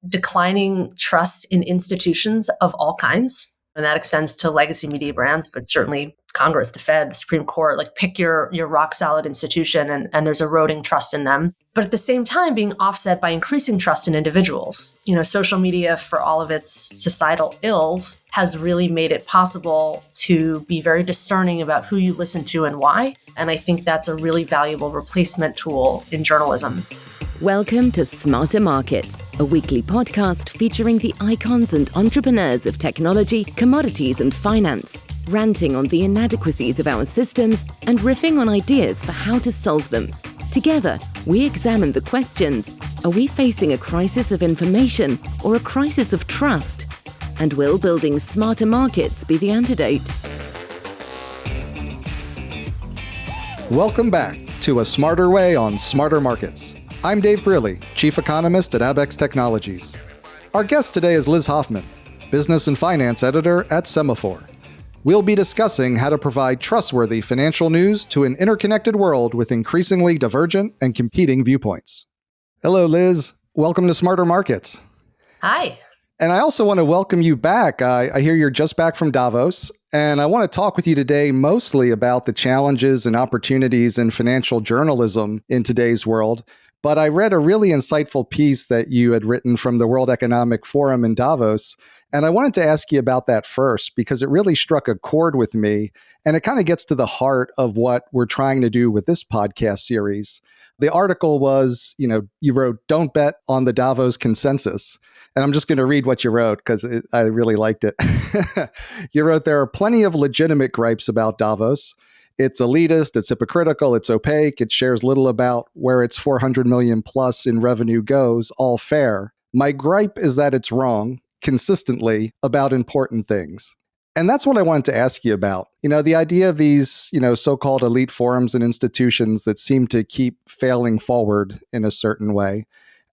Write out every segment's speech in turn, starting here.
declining trust in institutions of all kinds. And that extends to legacy media brands, but certainly Congress, the Fed, the Supreme Court, like pick your rock solid institution and there's eroding trust in them. But at the same time, being offset by increasing trust in individuals. Social media, for all of its societal ills, has really made it possible to be very discerning about who you listen to and why. And I think that's a really valuable replacement tool in journalism. Welcome to Smarter Markets, a weekly podcast featuring the icons and entrepreneurs of technology, commodities, and finance, ranting on the inadequacies of our systems and riffing on ideas for how to solve them. Together, we examine the questions: are we facing a crisis of information or a crisis of trust? And will building smarter markets be the antidote? Welcome back to A Smarter Way on Smarter Markets. I'm Dave Greely, Chief Economist at Abex Technologies. Our guest today is Liz Hoffman, Business and Finance Editor at Semafor. We'll be discussing how to provide trustworthy financial news to an interconnected world with increasingly divergent and competing viewpoints. Hello, Liz. Welcome to Smarter Markets. Hi. And I also want to welcome you back. I hear you're just back from Davos, and I want to talk with you today mostly about the challenges and opportunities in financial journalism in today's world. But I read a really insightful piece that you had written from the World Economic Forum in Davos, and I wanted to ask you about that first because it really struck a chord with me, and it kind of gets to the heart of what we're trying to do with this podcast series. The article was, you wrote, "Don't bet on the Davos consensus." And I'm just going to read what you wrote because I really liked it. You wrote, "There are plenty of legitimate gripes about Davos. It's elitist, it's hypocritical, it's opaque, it shares little about where its 400 million plus in revenue goes, all fair. My gripe is that it's wrong, consistently, about important things." And that's what I wanted to ask you about. The idea of these, so-called elite forums and institutions that seem to keep failing forward in a certain way.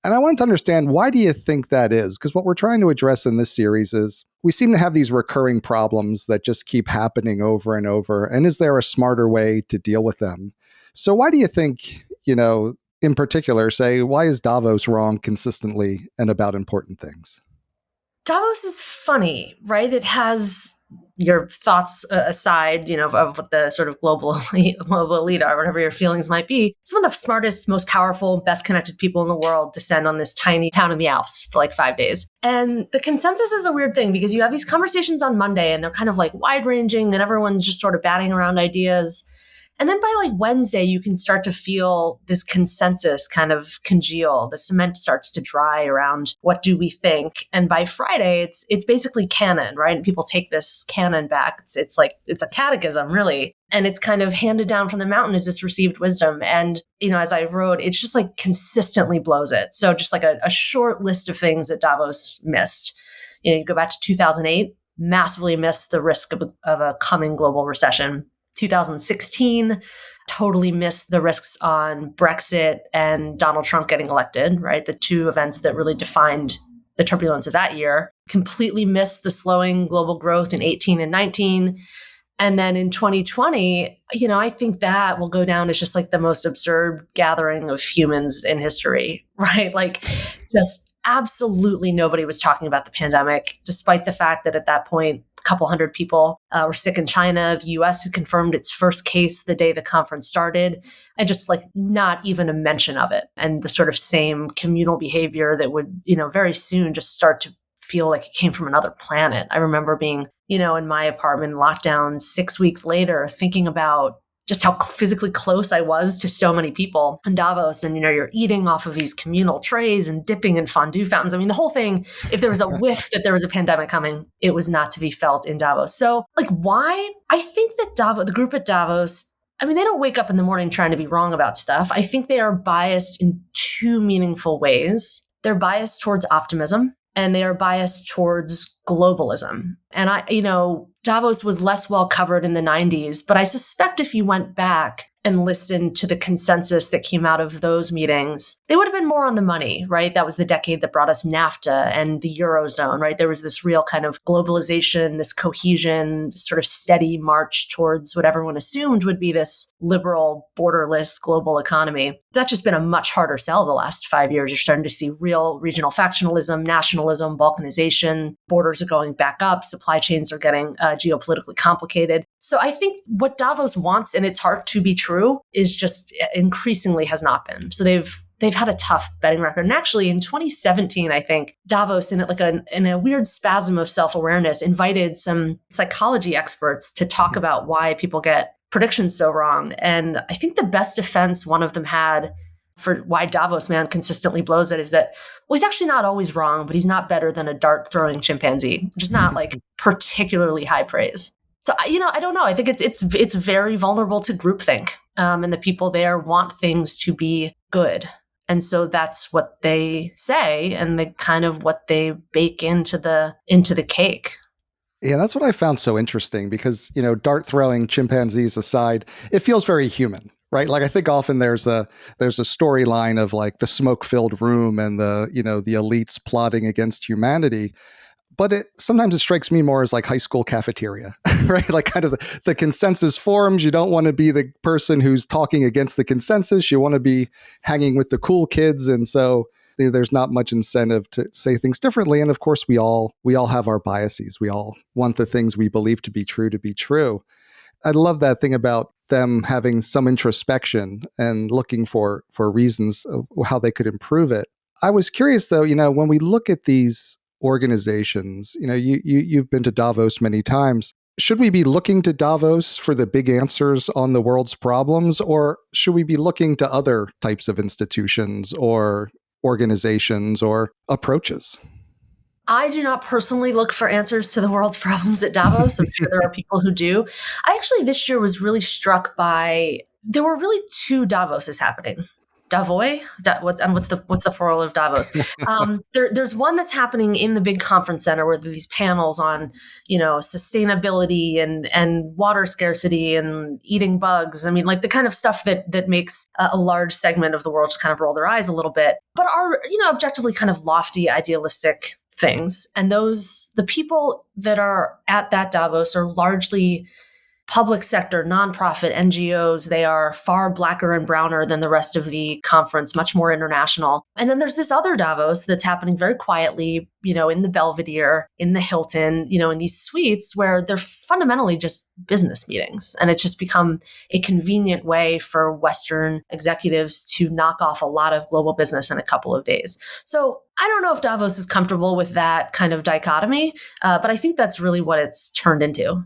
And I wanted to understand, why do you think that is? Because what we're trying to address in this series is we seem to have these recurring problems that just keep happening over and over. And is there a smarter way to deal with them? So why do you think, in particular, why is Davos wrong consistently and about important things? Davos is funny, right? It has your thoughts aside, of what the sort of global elite are, whatever your feelings might be. Some of the smartest, most powerful, best connected people in the world descend on this tiny town in the Alps for like 5 days. And the consensus is a weird thing because you have these conversations on Monday and they're kind of like wide ranging and everyone's just sort of batting around ideas. And then by like Wednesday, you can start to feel this consensus kind of congeal. The cement starts to dry around what do we think. And by Friday, it's basically canon, right? And people take this canon back. It's a catechism, really. And it's kind of handed down from the mountain as this received wisdom. And, as I wrote, it's just like consistently blows it. So just like a short list of things that Davos missed. You go back to 2008, massively missed the risk of a coming global recession. 2016, totally missed the risks on Brexit and Donald Trump getting elected, right? The two events that really defined the turbulence of that year. Completely missed the slowing global growth in 18 and 19. And then in 2020, I think that will go down as just like the most absurd gathering of humans in history, right? Like just absolutely nobody was talking about the pandemic, despite the fact that at that point, a couple hundred people were sick in China. The US had confirmed its first case the day the conference started, and just like not even a mention of it. And the sort of same communal behavior that would, very soon just start to feel like it came from another planet. I remember being, in my apartment in lockdown 6 weeks later, thinking about just how physically close I was to so many people in Davos. And, you're eating off of these communal trays and dipping in fondue fountains. I mean, the whole thing, if there was a whiff that there was a pandemic coming, it was not to be felt in Davos. So why? I think that the group at Davos, they don't wake up in the morning trying to be wrong about stuff. I think they are biased in two meaningful ways. They're biased towards optimism and they are biased towards globalism. And Davos was less well covered in the 90s, but I suspect if you went back and listened to the consensus that came out of those meetings, they would have been more on the money, right? That was the decade that brought us NAFTA and the Eurozone, right? There was this real kind of globalization, this cohesion, sort of steady march towards what everyone assumed would be this liberal, borderless global economy. That's just been a much harder sell the last 5 years. You're starting to see real regional factionalism, nationalism, balkanization, borders are going back up, supply chains are getting geopolitically complicated. So I think what Davos wants in its heart to be true is just increasingly has not been. So they've had a tough betting record. And actually in 2017, I think Davos in a weird spasm of self-awareness invited some psychology experts to talk about why people get predictions so wrong. And I think the best defense one of them had for why Davos man consistently blows it is that, well, he's actually not always wrong, but he's not better than a dart throwing chimpanzee, which is not like particularly high praise. So, I don't know. I think it's very vulnerable to groupthink, and the people there want things to be good, and so that's what they say, and the kind of what they bake into the cake. Yeah, that's what I found so interesting because, dart throwing chimpanzees aside, it feels very human, right? Like I think often there's a storyline of like the smoke-filled room and the elites plotting against humanity. But sometimes it strikes me more as like high school cafeteria, right? Like kind of the consensus forums. You don't want to be the person who's talking against the consensus. You want to be hanging with the cool kids. And so there's not much incentive to say things differently. And of course, we all have our biases. We all want the things we believe to be true. I love that thing about them having some introspection and looking for reasons of how they could improve it. I was curious, though, when we look at these organizations, you've been to Davos many times. Should we be looking to Davos for the big answers on the world's problems, or should we be looking to other types of institutions or organizations or approaches? I do not personally look for answers to the world's problems at Davos. I'm sure there are people who do. I actually this year was really struck by there were really two Davoses happening. Davos? What's the plural of Davos? There's one that's happening in the big conference center where there are these panels on, sustainability and water scarcity and eating bugs. I mean, like the kind of stuff that makes a large segment of the world just kind of roll their eyes a little bit, but are, objectively kind of lofty, idealistic things. And the people that are at that Davos are largely public sector, nonprofit, NGOs. They are far blacker and browner than the rest of the conference, much more international. And then there's this other Davos that's happening very quietly, in the Belvedere, in the Hilton, in these suites where they're fundamentally just business meetings. And it's just become a convenient way for Western executives to knock off a lot of global business in a couple of days. So I don't know if Davos is comfortable with that kind of dichotomy, but I think that's really what it's turned into.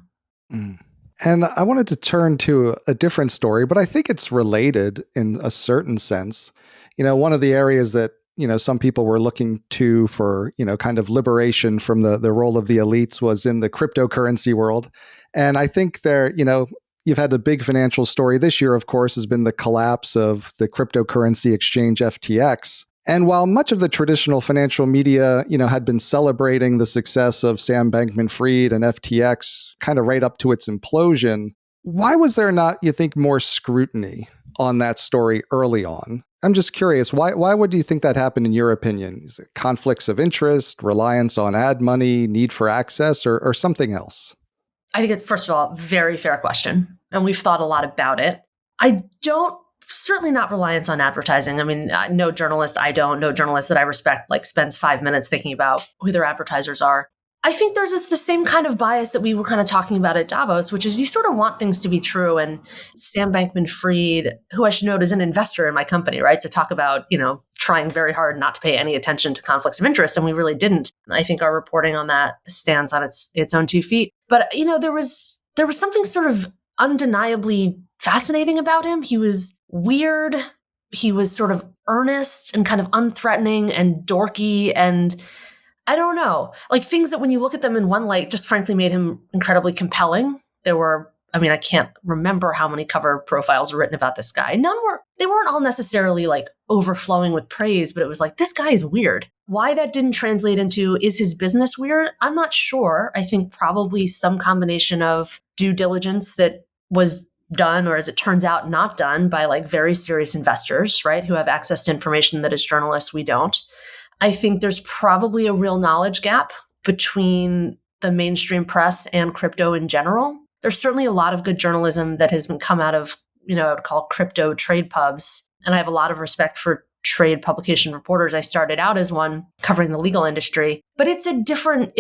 Mm. And I wanted to turn to a different story, but I think it's related in a certain sense. One of the areas that, some people were looking to for, kind of liberation from the role of the elites was in the cryptocurrency world. And I think you've had a big financial story this year, of course, has been the collapse of the cryptocurrency exchange FTX. And while much of the traditional financial media, had been celebrating the success of Sam Bankman-Fried and FTX kind of right up to its implosion, why was there not, you think, more scrutiny on that story early on? I'm just curious, why would you think that happened in your opinion? Is it conflicts of interest, reliance on ad money, need for access, or something else? I think it's, first of all, very fair question. And we've thought a lot about it. Certainly not reliance on advertising. I mean, no journalist that I respect spends 5 minutes thinking about who their advertisers are. I think there's the same kind of bias that we were kind of talking about at Davos, which is you sort of want things to be true. And Sam Bankman-Fried, who I should note is an investor in my company, right? To talk about, trying very hard not to pay any attention to conflicts of interest. And we really didn't. I think our reporting on that stands on its own 2 feet. But, there was something sort of undeniably fascinating about him. He was weird. He was sort of earnest and kind of unthreatening and dorky. And I don't know, like things that when you look at them in one light, just frankly made him incredibly compelling. There were I mean, I can't remember how many cover profiles were written about this guy. They weren't all necessarily like overflowing with praise, but it was like, this guy is weird. Why that didn't translate into, is his business weird? I'm not sure. I think probably some combination of due diligence that was done, or as it turns out, not done by like very serious investors, right? Who have access to information that as journalists, we don't. I think there's probably a real knowledge gap between the mainstream press and crypto in general. There's certainly a lot of good journalism that has been come out of, I would call crypto trade pubs. And I have a lot of respect for trade publication reporters. I started out as one covering the legal industry, but it's a different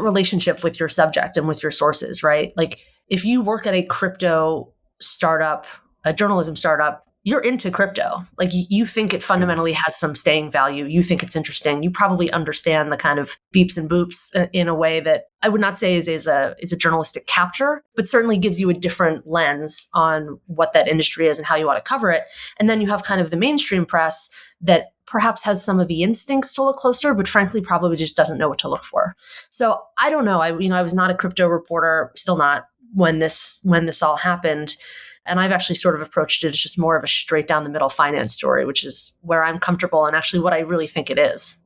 relationship with your subject and with your sources, right? Like if you work at a crypto startup, a journalism startup, you're into crypto. Like you think it fundamentally has some staying value. You think it's interesting. You probably understand the kind of beeps and boops in a way that I would not say is a journalistic capture, but certainly gives you a different lens on what that industry is and how you want to cover it. And then you have kind of the mainstream press that perhaps has some of the instincts to look closer, but frankly, probably just doesn't know what to look for. So I don't know. I was not a crypto reporter, still not when this all happened. And I've actually sort of approached it as just more of a straight down the middle finance story, which is where I'm comfortable and actually what I really think it is.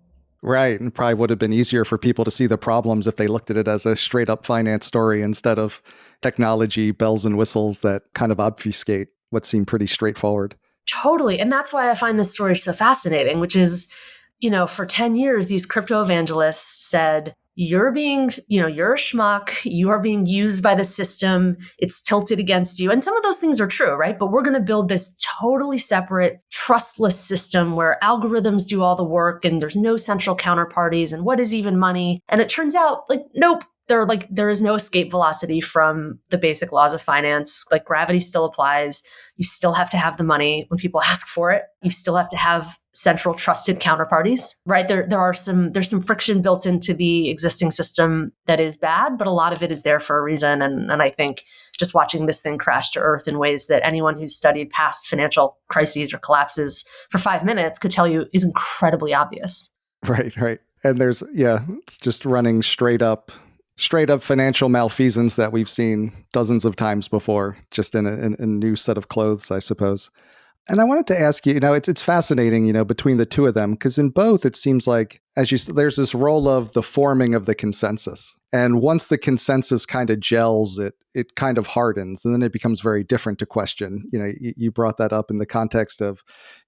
Right. And probably would have been easier for people to see the problems if they looked at it as a straight up finance story instead of technology bells and whistles that kind of obfuscate what seemed pretty straightforward. Totally. And that's why I find this story so fascinating, which is, for 10 years, these crypto evangelists said, you're a schmuck, you are being used by the system, it's tilted against you. And some of those things are true, right? But we're going to build this totally separate, trustless system where algorithms do all the work and there's no central counterparties and what is even money? And it turns out nope. There is no escape velocity from the basic laws of finance. Like gravity still applies. You still have to have the money when people ask for it. You still have to have central trusted counterparties, right? There's some friction built into the existing system that is bad, but a lot of it is there for a reason. And I think just watching this thing crash to earth in ways that anyone who's studied past financial crises or collapses for 5 minutes could tell you is incredibly obvious. Right. And it's just running straight up financial malfeasance that we've seen dozens of times before, just in a new set of clothes, I suppose. And I wanted to ask you, it's fascinating, between the two of them, because in both, it seems like, as you said, there's this role of the forming of the consensus. And once the consensus kind of gels, it kind of hardens, and then it becomes very different to question. You brought that up in the context of,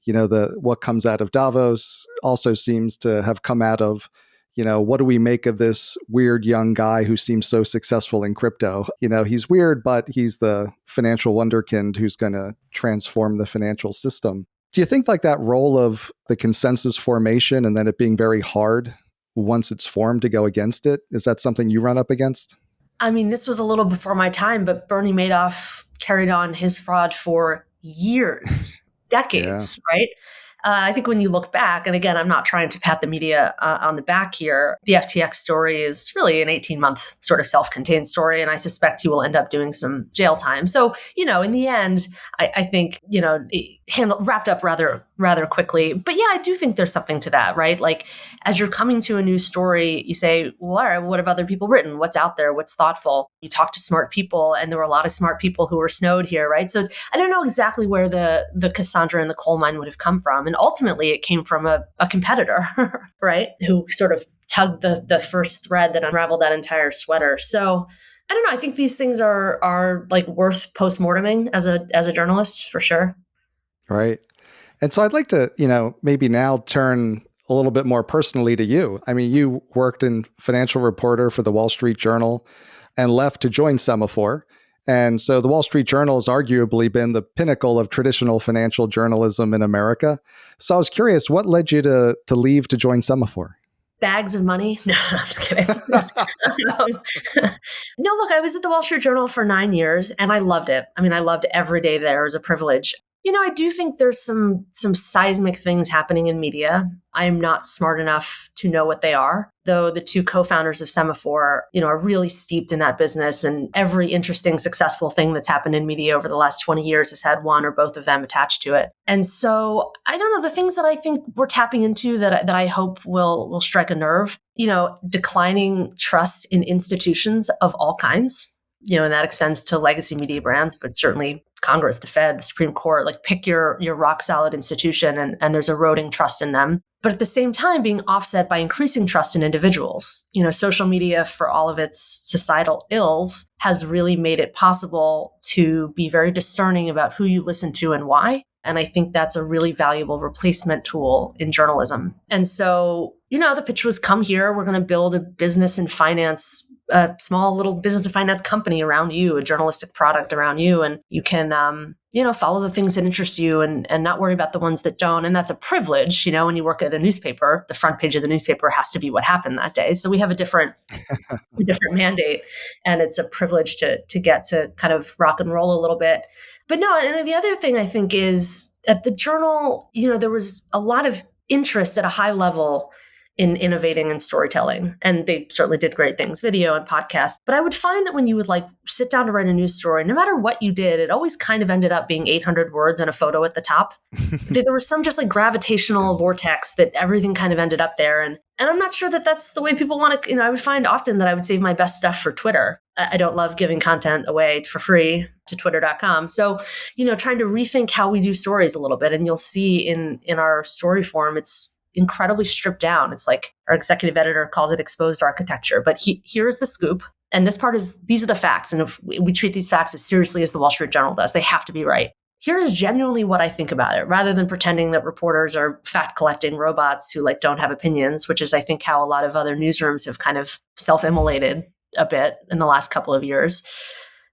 what comes out of Davos also seems to have come out of, what do we make of this weird young guy who seems so successful in crypto? He's weird, but he's the financial wonderkind who's going to transform the financial system. Do you think like that role of the consensus formation and then it being very hard once it's formed to go against it, is that something you run up against? I mean, this was a little before my time, but Bernie Madoff carried on his fraud for years, decades, right? I think when you look back, and again, I'm not trying to pat the media on the back here, the FTX story is really an 18-month sort of self-contained story, and I suspect he will end up doing some jail time. So, in the end, I think, it wrapped up rather quickly. But yeah, I do think there's something to that, right? Like, as you're coming to a new story, you say, well, all right, what have other people written? What's out there? What's thoughtful? You talk to smart people, and there were a lot of smart people who were snowed here, right? So I don't know exactly where the Cassandra in the coal mine would have come from. And ultimately, it came from a competitor, right? Who sort of tugged the first thread that unraveled that entire sweater. So I don't know. I think these things are like worth postmorteming as a journalist, for sure. Right. And so I'd like to, maybe now turn a little bit more personally to you. I mean, you worked in financial reporter for the Wall Street Journal and left to join Semafor. And so the Wall Street Journal has arguably been the pinnacle of traditional financial journalism in America. So I was curious, what led you to leave to join Semafor? Bags of money? No, I'm just kidding. No, look, I was at the Wall Street Journal for 9 years and I loved it. I mean, I loved every day there. It was a privilege. I do think there's some seismic things happening in media. I'm not smart enough to know what they are, though the two co-founders of Semafor, are really steeped in that business, and every interesting, successful thing that's happened in media over the last 20 years has had one or both of them attached to it. And so I don't know, the things that I think we're tapping into that I hope will strike a nerve, declining trust in institutions of all kinds. and that extends to legacy media brands, but certainly Congress, the Fed, the Supreme Court, like pick your rock solid institution, and there's eroding trust in them. But at the same time, being offset by increasing trust in individuals. Social media, for all of its societal ills, has really made it possible to be very discerning about who you listen to and why. And I think that's a really valuable replacement tool in journalism. And so, the pitch was, come here, we're going to build a business and finance, a small little business and finance company around you, a journalistic product around you. And you can, follow the things that interest you and not worry about the ones that don't. And that's a privilege. When you work at a newspaper, the front page of the newspaper has to be what happened that day. So we have a different mandate, and it's a privilege to get to kind of rock and roll a little bit. But no, and the other thing I think is at the Journal, there was a lot of interest at a high level in innovating and storytelling. And they certainly did great things, video and podcast. But I would find that when you would sit down to write a news story, no matter what you did, it always kind of ended up being 800 words and a photo at the top. There was some just gravitational vortex that everything kind of ended up there. And I'm not sure that that's the way people want to, I would find often that I would save my best stuff for Twitter. I don't love giving content away for free to twitter.com. So, trying to rethink how we do stories a little bit. And you'll see in our story form, it's incredibly stripped down. It's like our executive editor calls it exposed architecture, but here's the scoop. And these are the facts. And if we treat these facts as seriously as the Wall Street Journal does, they have to be right. Here is genuinely what I think about it, rather than pretending that reporters are fact collecting robots who don't have opinions, which is, I think, how a lot of other newsrooms have kind of self-immolated a bit in the last couple of years.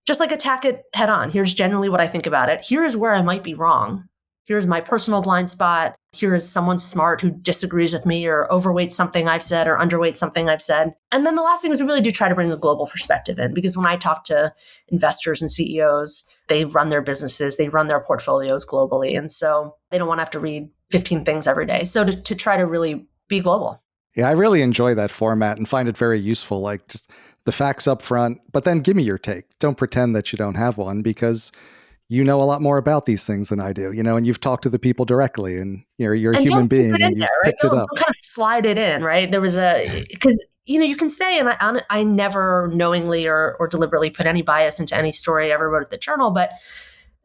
Just attack it head on. Here's genuinely what I think about it. Here is where I might be wrong. Here's my personal blind spot. Here is someone smart who disagrees with me or overweights something I've said or underweights something I've said. And then the last thing is we really do try to bring the global perspective in, because when I talk to investors and CEOs, they run their businesses, they run their portfolios globally. And so they don't want to have to read 15 things every day. So to try to really be global. Yeah, I really enjoy that format and find it very useful. Just the facts up front, but then give me your take. Don't pretend that you don't have one, because you know a lot more about these things than I do, and you've talked to the people directly, and you're a human being and you've picked it up. Don't kind of slide it in, right? There was because, you can say, and I never knowingly or deliberately put any bias into any story I ever wrote at the Journal, but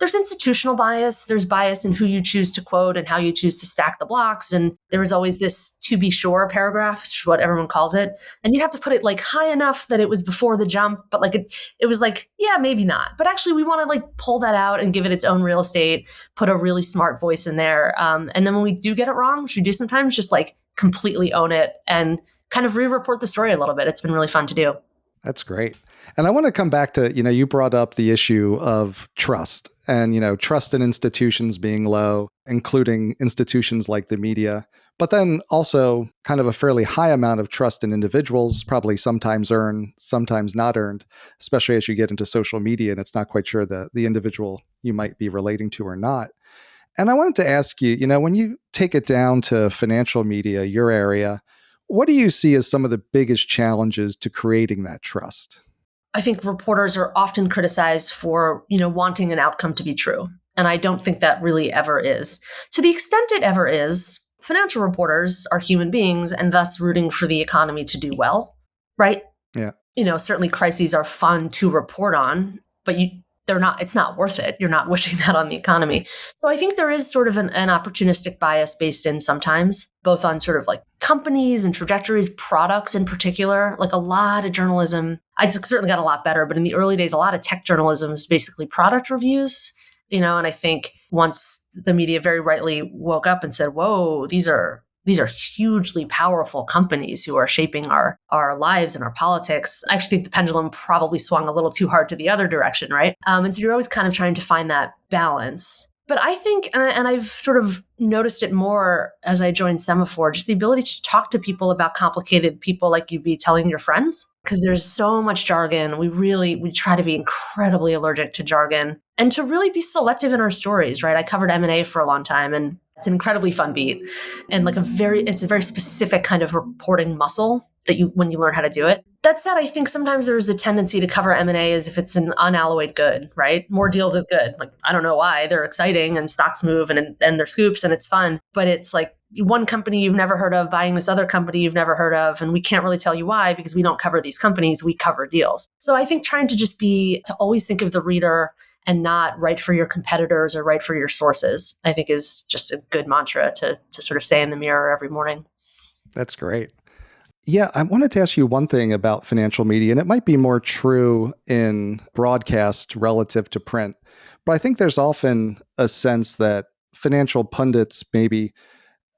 there's institutional bias. There's bias in who you choose to quote and how you choose to stack the blocks. And there was always this to be sure paragraph, what everyone calls it. And you have to put it high enough that it was before the jump, but it was yeah, maybe not. But actually we want to pull that out and give it its own real estate, put a really smart voice in there. And then when we do get it wrong, which we do sometimes, just completely own it and kind of re-report the story a little bit. It's been really fun to do. That's great. And I want to come back to, you brought up the issue of trust and, trust in institutions being low, including institutions like the media, but then also kind of a fairly high amount of trust in individuals, probably sometimes earned, sometimes not earned, especially as you get into social media and it's not quite sure the individual you might be relating to or not. And I wanted to ask you, when you take it down to financial media, your area, what do you see as some of the biggest challenges to creating that trust? I think reporters are often criticized for, wanting an outcome to be true. And I don't think that really ever is. To the extent it ever is, financial reporters are human beings and thus rooting for the economy to do well, right? Yeah. Certainly crises are fun to report on, but it's not worth it. You're not wishing that on the economy. So I think there is sort of an opportunistic bias based in sometimes, both on sort of companies and trajectories, products in particular. A lot of journalism, I certainly got a lot better, but in the early days, a lot of tech journalism is basically product reviews, and I think once the media very rightly woke up and said, whoa, these are hugely powerful companies who are shaping our lives and our politics. I actually think the pendulum probably swung a little too hard to the other direction, right? And so you're always kind of trying to find that balance. But I think, and I've sort of noticed it more as I joined Semafor, just the ability to talk to people about complicated people like you'd be telling your friends, because there's so much jargon. We try to be incredibly allergic to jargon and to really be selective in our stories, right? I covered M&A for a long time, and it's an incredibly fun beat and it's a very specific kind of reporting muscle that when you learn how to do it. That said, I think sometimes there's a tendency to cover M&A as if it's an unalloyed good, right? More deals is good. I don't know why. They're exciting and stocks move and they're scoops and it's fun. But it's one company you've never heard of buying this other company you've never heard of, and we can't really tell you why because we don't cover these companies, we cover deals. So I think trying to always think of the reader and not write for your competitors or write for your sources, I think is just a good mantra to sort of say in the mirror every morning. That's great. Yeah, I wanted to ask you one thing about financial media, and it might be more true in broadcast relative to print, but I think there's often a sense that financial pundits maybe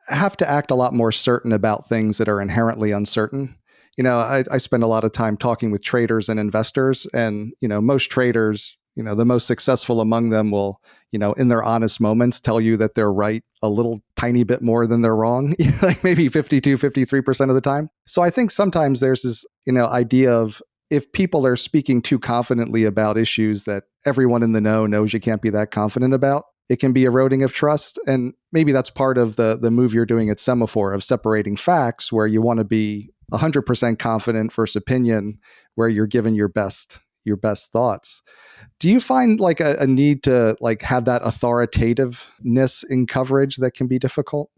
have to act a lot more certain about things that are inherently uncertain. I spend a lot of time talking with traders and investors, and, most traders, the most successful among them will, in their honest moments tell you that they're right a little tiny bit more than they're wrong, like maybe 52, 53% of the time. So I think sometimes there's this, idea of if people are speaking too confidently about issues that everyone in the know knows you can't be that confident about, it can be eroding of trust. And maybe that's part of the move you're doing at Semafor of separating facts, where you want to be 100% confident versus opinion, where you're giving your best thoughts. Do you find like a need to like have that authoritativeness in coverage that can be difficult?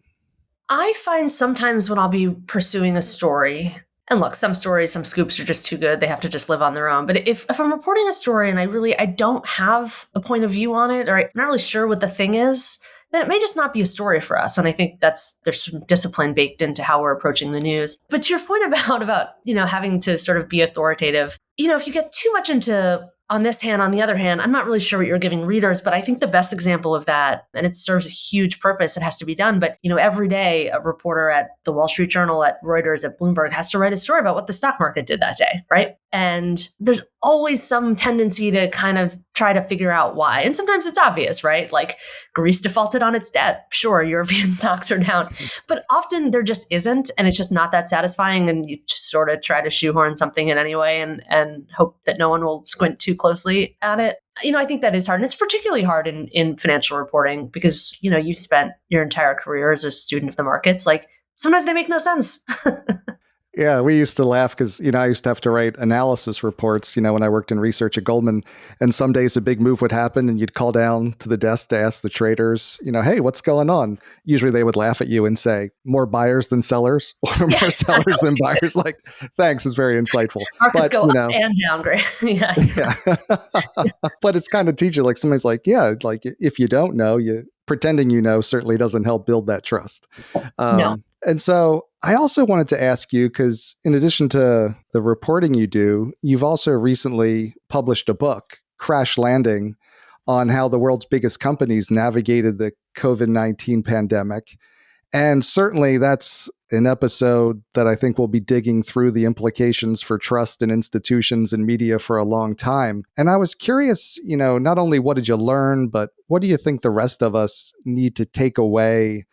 I find sometimes when I'll be pursuing a story, and look, some stories, some scoops are just too good. They have to just live on their own. But if I'm reporting a story and I don't have a point of view on it, or I'm not really sure what the thing is, then it may just not be a story for us. And I think there's some discipline baked into how we're approaching the news. But to your point about having to sort of be authoritative, if you get too much into on this hand, on the other hand, I'm not really sure what you're giving readers, but I think the best example of that, and it serves a huge purpose, it has to be done. But, every day a reporter at the Wall Street Journal, at Reuters, at Bloomberg has to write a story about what the stock market did that day, right? And there's always some tendency to kind of try to figure out why. And sometimes it's obvious, right? Like Greece defaulted on its debt. Sure, European stocks are down. But often there just isn't. And it's just not that satisfying. And you just sort of try to shoehorn something in anyway and hope that no one will squint too closely at it. I think that is hard. And it's particularly hard in financial reporting because, you spent your entire career as a student of the markets. Like sometimes they make no sense. Yeah, we used to laugh because, I used to have to write analysis reports, when I worked in research at Goldman. And some days a big move would happen and you'd call down to the desk to ask the traders, hey, what's going on? Usually they would laugh at you and say, more buyers than sellers or more sellers than buyers. Like, thanks, it's very insightful. Markets go up and down, great. Yeah. But it's kind of teaching, like somebody's like, yeah, like if you don't know, pretending certainly doesn't help build that trust. No. And so I also wanted to ask you, because in addition to the reporting you do, you've also recently published a book, Crash Landing, on how the world's biggest companies navigated the COVID-19 pandemic. And certainly that's an episode that I think will be digging through the implications for trust in institutions and media for a long time. And I was curious, not only what did you learn, but what do you think the rest of us need to take away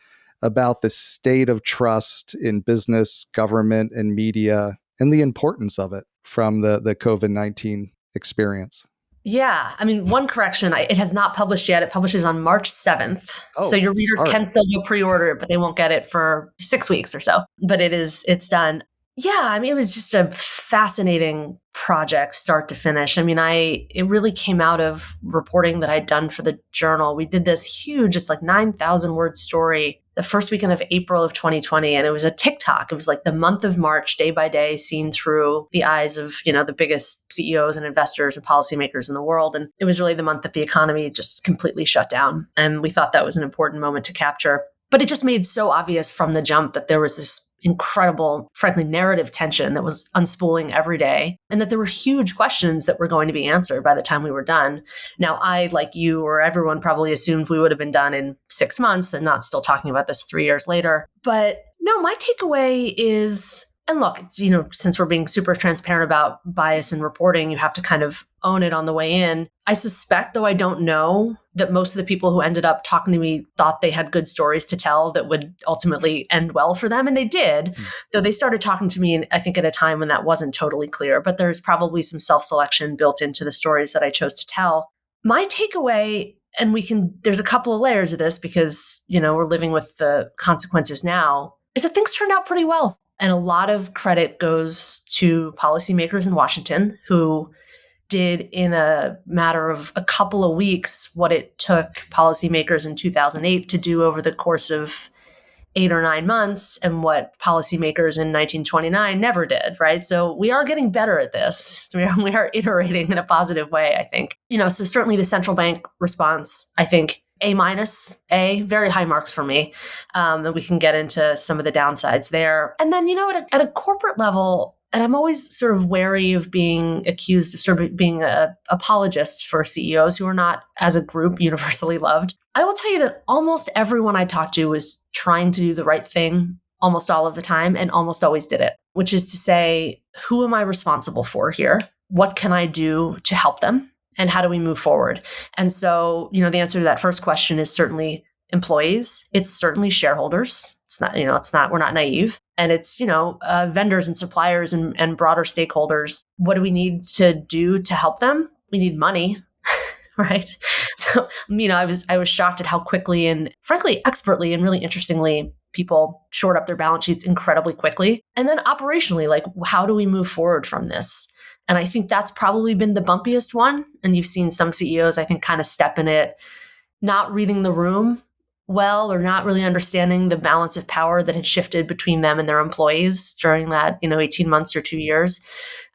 about the state of trust in business, government, and media, and the importance of it from the COVID-19 experience? Yeah. I mean, one correction, it has not published yet. It publishes on March 7th. Oh, so your readers sorry. can still go pre-order it, but they won't get it for 6 weeks or so. But it's done. Yeah, I mean, it was just a fascinating project, start to finish. I mean, it really came out of reporting that I'd done for the Journal. We did this huge, just like 9,000 word story the first weekend of April of 2020. And it was a TikTok. It was like the month of March, day by day, seen through the eyes of, the biggest CEOs and investors and policymakers in the world. And it was really the month that the economy just completely shut down. And we thought that was an important moment to capture. But it just made so obvious from the jump that there was this incredible, frankly, narrative tension that was unspooling every day, and that there were huge questions that were going to be answered by the time we were done. Now, I, like you or everyone, probably assumed we would have been done in 6 months and not still talking about this 3 years later. But no, my takeaway is, and look, since we're being super transparent about bias in reporting, you have to kind of own it on the way in. I suspect, though I don't know, that most of the people who ended up talking to me thought they had good stories to tell that would ultimately end well for them. And they did, though they started talking to me, I think, at a time when that wasn't totally clear. But there's probably some self-selection built into the stories that I chose to tell. My takeaway, and there's a couple of layers of this because, we're living with the consequences now, is that things turned out pretty well. And a lot of credit goes to policymakers in Washington who did in a matter of a couple of weeks what it took policymakers in 2008 to do over the course of 8 or 9 months and what policymakers in 1929 never did, right? So we are getting better at this. We are iterating in a positive way, I think. So certainly the central bank response, I think, A-, very high marks for me. And we can get into some of the downsides there. And then, at a corporate level, and I'm always sort of wary of being accused of sort of being a apologist for CEOs who are not, as a group, universally loved. I will tell you that almost everyone I talked to was trying to do the right thing almost all of the time and almost always did it, which is to say, who am I responsible for here? What can I do to help them? And how do we move forward? And so, the answer to that first question is certainly employees. It's certainly shareholders. It's not, we're not naive. And it's, vendors and suppliers and broader stakeholders. What do we need to do to help them? We need money, right? So, I was shocked at how quickly and frankly, expertly and really interestingly, people shored up their balance sheets incredibly quickly. And then operationally, like, how do we move forward from this? And I think that's probably been the bumpiest one. And you've seen some CEOs, I think, kind of step in it, not reading the room well, or not really understanding the balance of power that had shifted between them and their employees during that, 18 months or 2 years.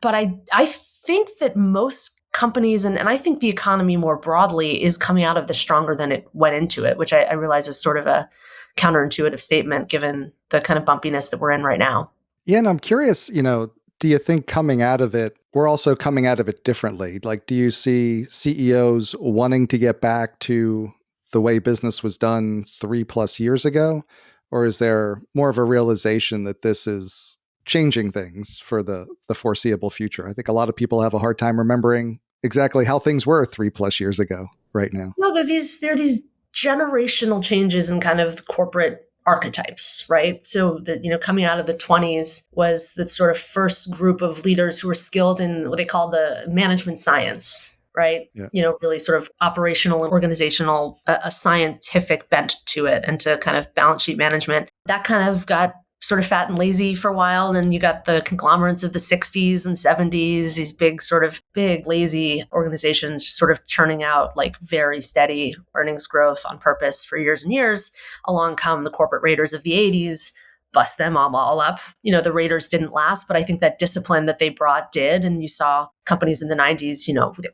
But I think that most companies, and I think the economy more broadly, is coming out of this stronger than it went into it, which I realize is sort of a counterintuitive statement given the kind of bumpiness that we're in right now. Yeah, and I'm curious, do you think coming out of it, we're also coming out of it differently? Like, do you see CEOs wanting to get back to the way business was done 3+ years ago? Or is there more of a realization that this is changing things for the foreseeable future? I think a lot of people have a hard time remembering exactly how things were 3+ years ago right now. Well, there are these generational changes in kind of corporate archetypes, right? So that, coming out of the 20s was the sort of first group of leaders who were skilled in what they call the management science, right? Yeah. Really sort of operational and organizational, a scientific bent to it and to kind of balance sheet management. That kind of got sort of fat and lazy for a while. And then you got the conglomerates of the 60s and 70s, these big lazy organizations sort of churning out like very steady earnings growth on purpose for years and years. Along come the corporate raiders of the 80s, bust them all up. The raiders didn't last, but I think that discipline that they brought did. And you saw companies in the 90s,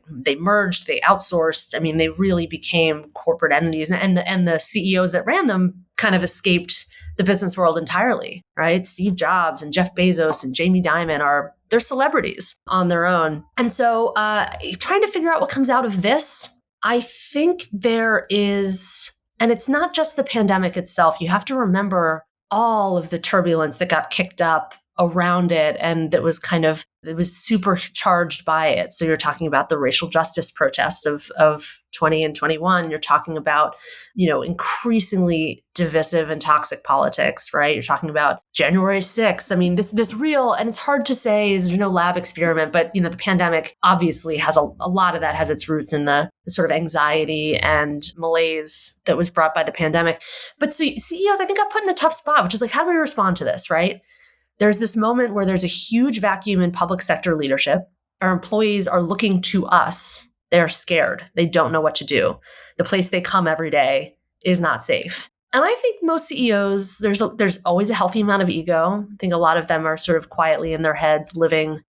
they merged, they outsourced. I mean, they really became corporate entities, and the CEOs that ran them kind of escaped the business world entirely, right? Steve Jobs and Jeff Bezos and Jamie Dimon they're celebrities on their own. And so trying to figure out what comes out of this, I think there is, and it's not just the pandemic itself. You have to remember all of the turbulence that got kicked up around it, and it was supercharged by it. So you're talking about the racial justice protests of 20 and 21. You're talking about, increasingly divisive and toxic politics, right? You're talking about January 6th. I mean, this real, and it's hard to say, there's no lab experiment, but, the pandemic obviously has a lot of that has its roots in the sort of anxiety and malaise that was brought by the pandemic. But so CEOs, I think, got put in a tough spot, which is like, how do we respond to this, right? There's this moment where there's a huge vacuum in public sector leadership. Our employees are looking to us. They're scared. They don't know what to do. The place they come every day is not safe. And I think most CEOs, there's always a healthy amount of ego. I think a lot of them are sort of quietly in their heads living,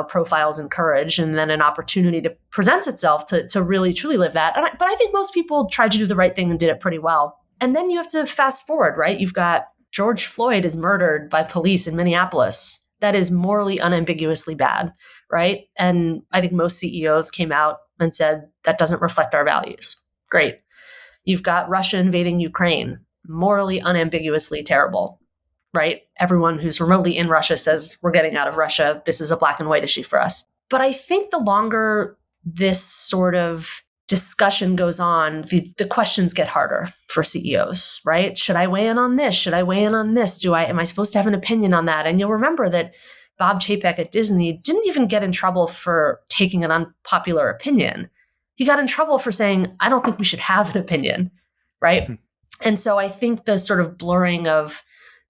profiles and courage, and then an opportunity to presents itself to really truly live that. But I think most people tried to do the right thing and did it pretty well. And then you have to fast forward, right? You've got George Floyd is murdered by police in Minneapolis. That is morally unambiguously bad, right? And I think most CEOs came out and said, that doesn't reflect our values. Great. You've got Russia invading Ukraine, morally unambiguously terrible, right? Everyone who's remotely in Russia says, we're getting out of Russia. This is a black and white issue for us. But I think the longer this sort of discussion goes on, the questions get harder for CEOs, right? Should I weigh in on this? Should I weigh in on this? Am I supposed to have an opinion on that? And you'll remember that Bob Chapek at Disney didn't even get in trouble for taking an unpopular opinion. He got in trouble for saying, I don't think we should have an opinion, right? And so I think the sort of blurring of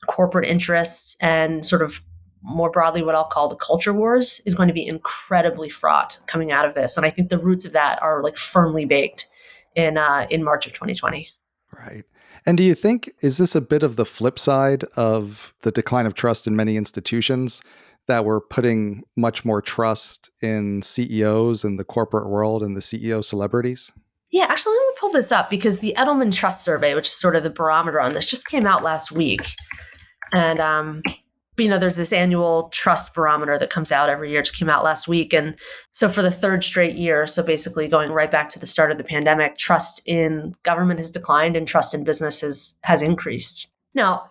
corporate interests and sort of more broadly, what I'll call the culture wars is going to be incredibly fraught coming out of this. And I think the roots of that are like firmly baked in March of 2020. Right. And do you think, is this a bit of the flip side of the decline of trust in many institutions, that we're putting much more trust in CEOs and the corporate world and the CEO celebrities? Yeah, actually, let me pull this up because the Edelman Trust Survey, which is sort of the barometer on this, just came out last week. And, there's this annual trust barometer that comes out every year. It just came out last week. And so for the third straight year, so basically going right back to the start of the pandemic, trust in government has declined and trust in business has increased. Now,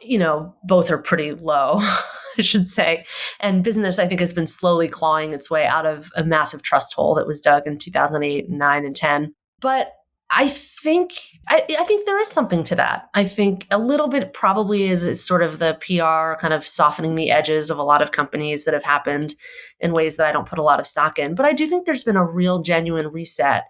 both are pretty low, I should say. And business, I think, has been slowly clawing its way out of a massive trust hole that was dug in 2008 and 9 and 10. But I think there is something to that. I think a little bit probably is it's sort of the PR kind of softening the edges of a lot of companies that have happened in ways that I don't put a lot of stock in. But I do think there's been a real genuine reset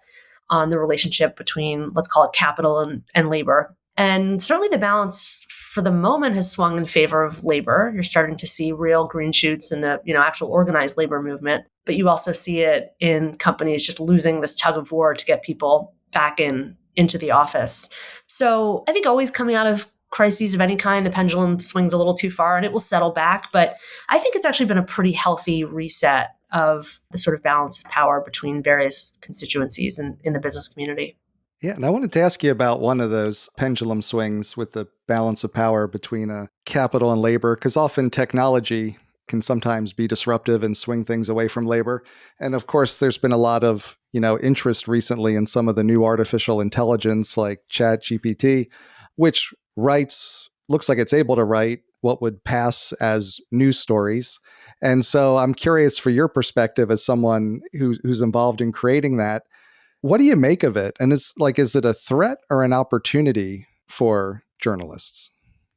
on the relationship between, let's call it, capital and labor. And certainly the balance for the moment has swung in favor of labor. You're starting to see real green shoots in the actual organized labor movement. But you also see it in companies just losing this tug of war to get people back into the office. So I think always coming out of crises of any kind, the pendulum swings a little too far and it will settle back. But I think it's actually been a pretty healthy reset of the sort of balance of power between various constituencies in the business community. Yeah, and I wanted to ask you about one of those pendulum swings with the balance of power between capital and labor, because often technology can sometimes be disruptive and swing things away from labor. And of course, there's been a lot of, interest recently in some of the new artificial intelligence like ChatGPT, which looks like it's able to write what would pass as news stories. And so I'm curious, for your perspective as someone who's involved in creating that, what do you make of it? And is it a threat or an opportunity for journalists?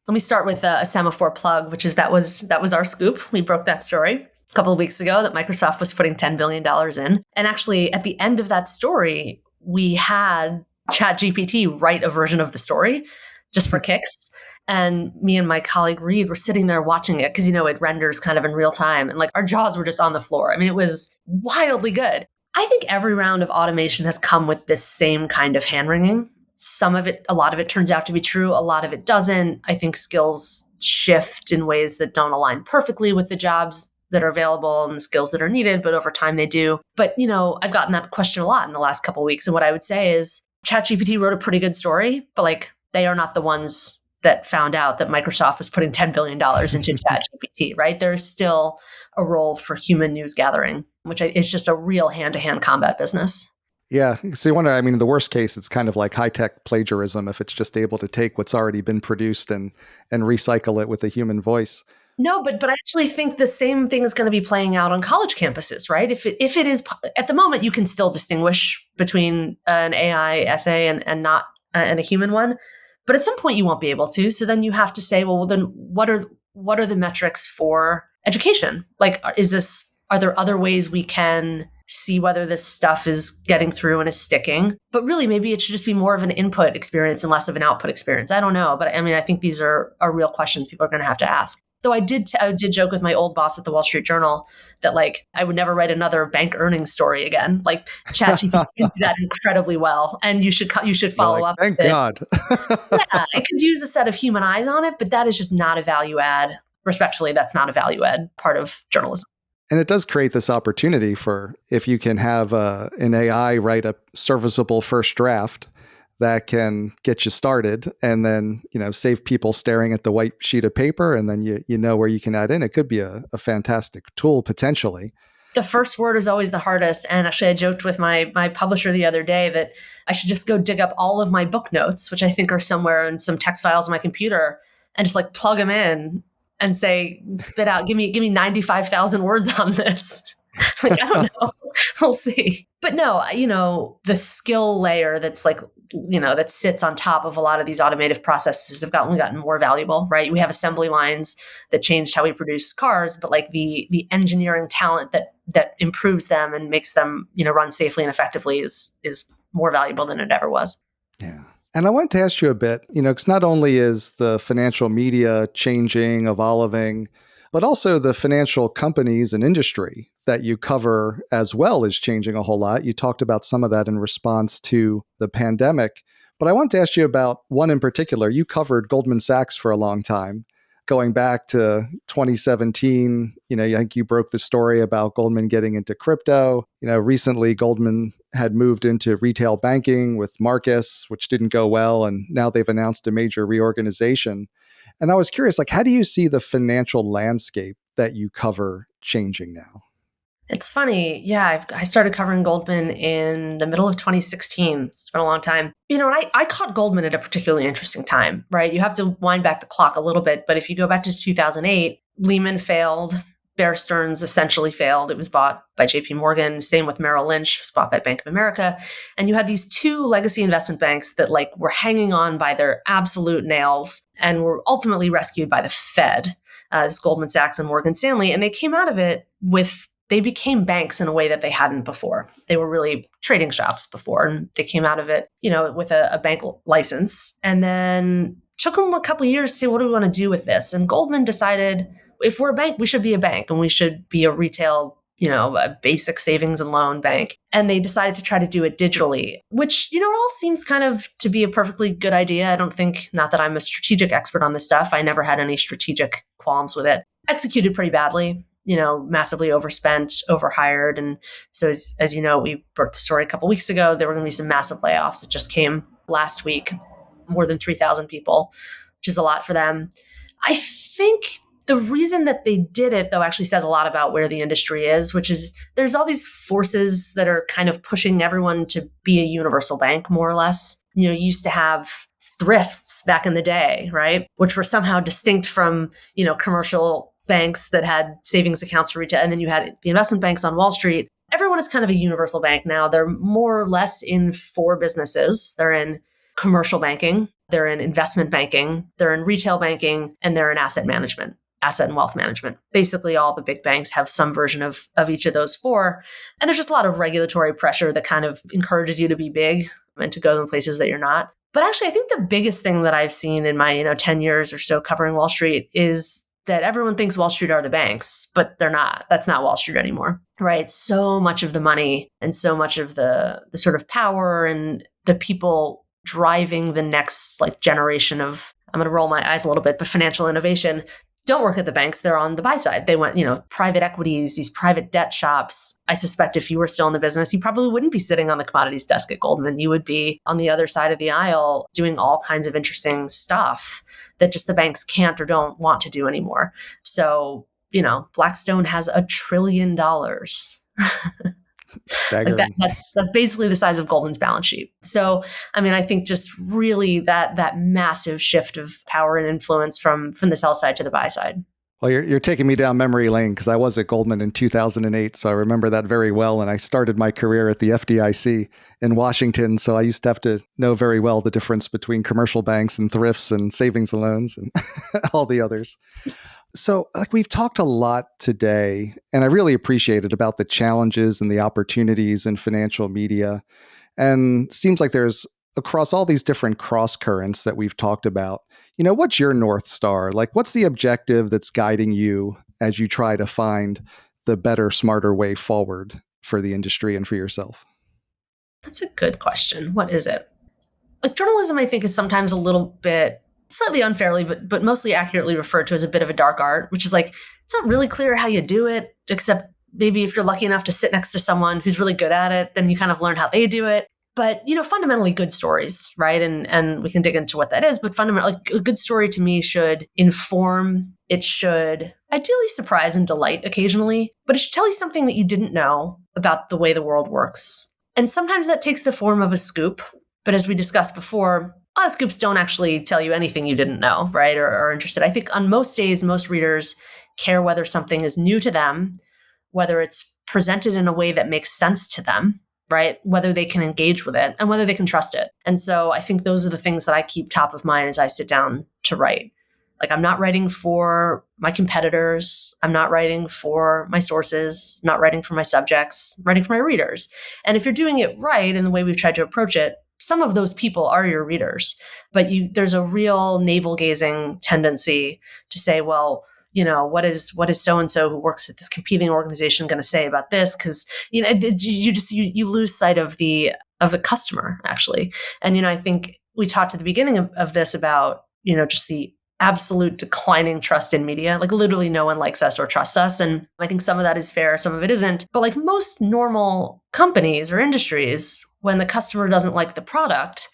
Let me start with a Semafor plug, which is that was our scoop. We broke that story a couple of weeks ago that Microsoft was putting $10 billion in. And actually, at the end of that story, we had ChatGPT write a version of the story just for kicks. And me and my colleague Reed were sitting there watching it because, it renders kind of in real time. And our jaws were just on the floor. I mean, it was wildly good. I think every round of automation has come with this same kind of hand-wringing. A lot of it turns out to be true. A lot of it doesn't. I think skills shift in ways that don't align perfectly with the jobs that are available and the skills that are needed, but over time they do. But, I've gotten that question a lot in the last couple of weeks. And what I would say is ChatGPT wrote a pretty good story, but they are not the ones that found out that Microsoft was putting $10 billion into ChatGPT, right? There's still a role for human news gathering, which is just a real hand-to-hand combat business. Yeah. So you wonder, in the worst case, it's kind of like high-tech plagiarism if it's just able to take what's already been produced and recycle it with a human voice. No, but I actually think the same thing is going to be playing out on college campuses, right? If it is, at the moment, you can still distinguish between an AI essay and not and a human one. But at some point you won't be able to. So then you have to say, well, then what are the metrics for education? Are there other ways we can see whether this stuff is getting through and is sticking? But really, maybe it should just be more of an input experience and less of an output experience. I don't know. But I think these are real questions people are going to have to ask. Though I did joke with my old boss at the Wall Street Journal that I would never write another bank earnings story again. ChatGPT can do that incredibly well, and you should follow up. Thank God. Yeah, it could use a set of human eyes on it, but that is just not a value add. Respectfully, that's not a value add part of journalism. And it does create this opportunity for, if you can have an AI write a serviceable first draft that can get you started and then, save people staring at the white sheet of paper, and then you know where you can add in. It could be a fantastic tool potentially. The first word is always the hardest. And actually, I joked with my publisher the other day that I should just go dig up all of my book notes, which I think are somewhere in some text files on my computer, and just plug them in and say, spit out, give me 95,000 words on this. I don't know. We'll see. But no, the skill layer that's that sits on top of a lot of these automated processes have only gotten more valuable, right? We have assembly lines that changed how we produce cars, but the engineering talent that improves them and makes them, run safely and effectively is more valuable than it ever was. Yeah. And I wanted to ask you a bit, because not only is the financial media changing, evolving, but also the financial companies and industry that you cover as well is changing a whole lot. You talked about some of that in response to the pandemic. But I wanted to ask you about one in particular. You covered Goldman Sachs for a long time, going back to 2017. I think you broke the story about Goldman getting into crypto. Recently Goldman had moved into retail banking with Marcus, which didn't go well, and now they've announced a major reorganization. And I was curious, how do you see the financial landscape that you cover changing now? It's funny. Yeah, I started covering Goldman in the middle of 2016. It's been a long time. And I caught Goldman at a particularly interesting time, right? You have to wind back the clock a little bit. But if you go back to 2008, Lehman failed. Bear Stearns essentially failed. It was bought by JP Morgan. Same with Merrill Lynch, it was bought by Bank of America. And you had these two legacy investment banks that were hanging on by their absolute nails and were ultimately rescued by the Fed, as Goldman Sachs and Morgan Stanley. And they came out of it they became banks in a way that they hadn't before. They were really trading shops before, and they came out of it, with a bank license. And then took them a couple of years to say, what do we want to do with this? And Goldman decided, if we're a bank, we should be a bank, and we should be a retail, a basic savings and loan bank. And they decided to try to do it digitally, which, it all seems kind of to be a perfectly good idea. I don't think, not that I'm a strategic expert on this stuff, I never had any strategic qualms with it. Executed pretty badly. Massively overspent, overhired. And so as you know, we broke the story a couple of weeks ago, there were going to be some massive layoffs that just came last week, more than 3,000 people, which is a lot for them. I think the reason that they did it, though, actually says a lot about where the industry is, which is there's all these forces that are kind of pushing everyone to be a universal bank, more or less. You used to have thrifts back in the day, right? Which were somehow distinct from, commercial banks that had savings accounts for retail. And then you had the investment banks on Wall Street. Everyone is kind of a universal bank now. They're more or less in four businesses. They're in commercial banking, they're in investment banking, they're in retail banking, and they're in asset management, asset and wealth management. Basically, all the big banks have some version of each of those four. And there's just a lot of regulatory pressure that kind of encourages you to be big and to go in places that you're not. But actually, I think the biggest thing that I've seen in my 10 years or so covering Wall Street is that everyone thinks Wall Street are the banks, but they're not. That's not Wall Street anymore, right? So much of the money and so much of the sort of power and the people driving the next generation of, I'm going to roll my eyes a little bit, but financial innovation don't work at the banks. They're on the buy side. They went, private equities, these private debt shops. I suspect if you were still in the business, you probably wouldn't be sitting on the commodities desk at Goldman. You would be on the other side of the aisle doing all kinds of interesting stuff that just the banks can't or don't want to do anymore. So, Blackstone has $1 trillion. Staggering. That's basically the size of Goldman's balance sheet. So, I think just really that massive shift of power and influence from the sell side to the buy side. Well, you're taking me down memory lane because I was at Goldman in 2008, so I remember that very well. And I started my career at the FDIC in Washington, so I used to have to know very well the difference between commercial banks and thrifts and savings and loans and all the others. So we've talked a lot today, and I really appreciate it, about the challenges and the opportunities in financial media. And seems like there's, across all these different cross currents that we've talked about, what's your North Star? What's the objective that's guiding you as you try to find the better, smarter way forward for the industry and for yourself? That's a good question. What is it? Journalism, I think, is sometimes a little bit, slightly unfairly, but mostly accurately referred to as a bit of a dark art, which is it's not really clear how you do it, except maybe if you're lucky enough to sit next to someone who's really good at it, then you kind of learn how they do it. But, fundamentally good stories, right? And we can dig into what that is, but fundamentally, a good story to me should inform, it should ideally surprise and delight occasionally, but it should tell you something that you didn't know about the way the world works. And sometimes that takes the form of a scoop. But as we discussed before, a lot of scoops don't actually tell you anything you didn't know, right? Or are interested. I think on most days, most readers care whether something is new to them, whether it's presented in a way that makes sense to them, right? Whether they can engage with it and whether they can trust it. And so I think those are the things that I keep top of mind as I sit down to write. I'm not writing for my competitors. I'm not writing for my sources. I'm not writing for my subjects. I'm writing for my readers. And if you're doing it right in the way we've tried to approach it, some of those people are your readers. But there's a real navel-gazing tendency to say, well, what is so-and-so who works at this competing organization going to say about this? Because, you lose sight of the customer, actually. And, I think we talked at the beginning of this about, just the absolute declining trust in media. Like literally no one likes us or trusts us. And I think some of that is fair, some of it isn't. But like most normal companies or industries, when the customer doesn't like the product,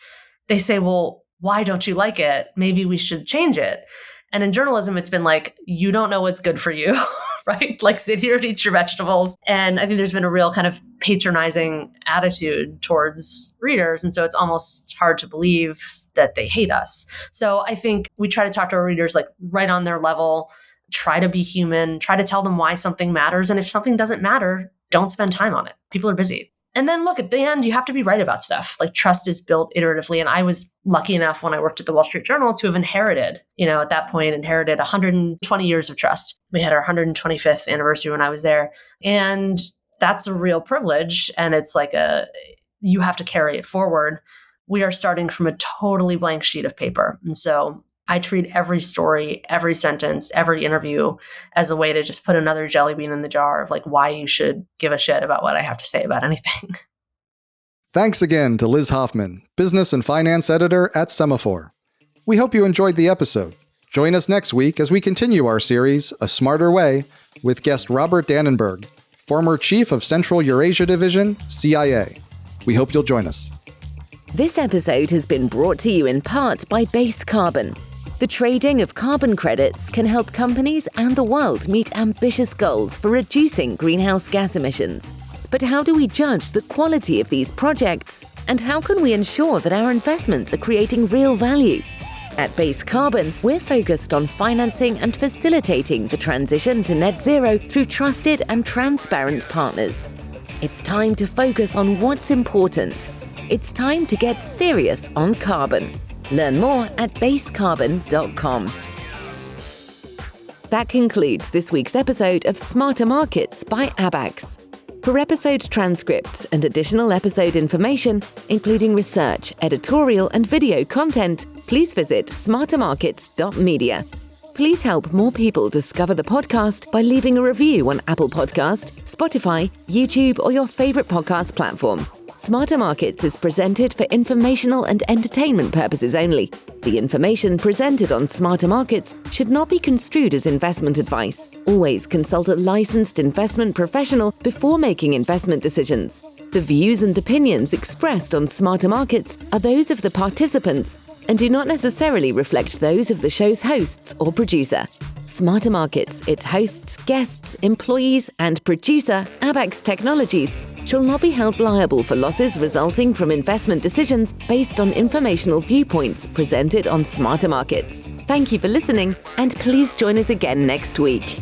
they say, well, why don't you like it? Maybe we should change it. And in journalism, it's been like, you don't know what's good for you, right? Like sit here and eat your vegetables. And I think there's been a real kind of patronizing attitude towards readers. And so it's almost hard to believe that they hate us. So I think we try to talk to our readers like right on their level, try to be human, try to tell them why something matters. And if something doesn't matter, don't spend time on it. People are busy. And then look, at the end, you have to be right about stuff. Like trust is built iteratively. And I was lucky enough when I worked at the Wall Street Journal to have inherited, at that point, 120 years of trust. We had our 125th anniversary when I was there. And that's a real privilege. And it's like you have to carry it forward. We are starting from a totally blank sheet of paper. And so I treat every story, every sentence, every interview as a way to just put another jelly bean in the jar of like why you should give a shit about what I have to say about anything. Thanks again to Liz Hoffman, Business and Finance Editor at Semafor. We hope you enjoyed the episode. Join us next week as we continue our series, A Smarter Way, with guest Robert Dannenberg, former Chief of Central Eurasia Division, CIA. We hope you'll join us. This episode has been brought to you in part by Base Carbon. The trading of carbon credits can help companies and the world meet ambitious goals for reducing greenhouse gas emissions. But how do we judge the quality of these projects? And how can we ensure that our investments are creating real value? At Base Carbon, we're focused on financing and facilitating the transition to net zero through trusted and transparent partners. It's time to focus on what's important. It's time to get serious on carbon. Learn more at basecarbon.com. That concludes this week's episode of Smarter Markets by Abax. For episode transcripts and additional episode information, including research, editorial, and video content, please visit smartermarkets.media. Please help more people discover the podcast by leaving a review on Apple Podcast, Spotify, YouTube, or your favorite podcast platform. Smarter Markets is presented for informational and entertainment purposes only. The information presented on Smarter Markets should not be construed as investment advice. Always consult a licensed investment professional before making investment decisions. The views and opinions expressed on Smarter Markets are those of the participants and do not necessarily reflect those of the show's hosts or producer. Smarter Markets, its hosts, guests, employees, and producer, Abax Technologies, shall not be held liable for losses resulting from investment decisions based on informational viewpoints presented on Smarter Markets. Thank you for listening, and please join us again next week.